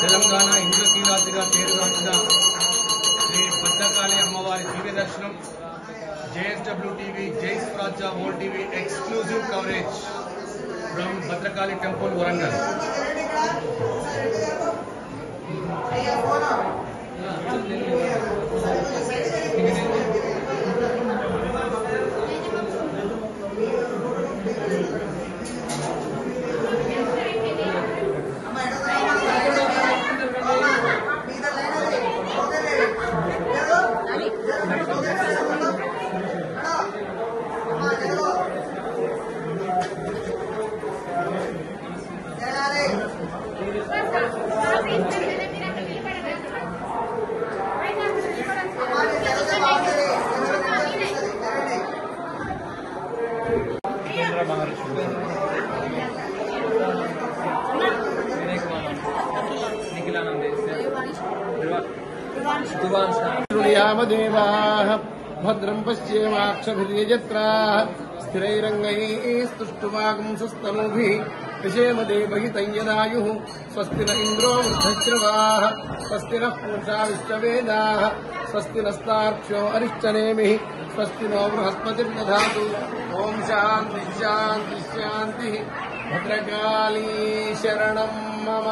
తెలంగాణ ఇంద్రకీలాద్రిగా పేరుగాంచిన శ్రీ భద్రకాళి అమ్మవారి దివ్య దర్శనం JSW TV, Jai Swarajya World TV exclusive coverage from Bhadrakali Temple, Warangal. भद्रं पश्येमाक्षभिर्यजत्राः स्थिरैरङ्गैस्तुष्टुवागुंसस्तनूभिः विषेम देवहितं यदायुः स्वस्ति न इन्द्रो वृद्धश्रवाः स्वस्ति नः पूषा विश्ववेदाः स्वस्ति नस्तार्क्ष्यो अरिष्टनेमिः स्वस्ति नो बृहस्पतिर्दधातु ॐ शान्तिः शान्तिः शान्तिः भद्रकाली शरणं मम।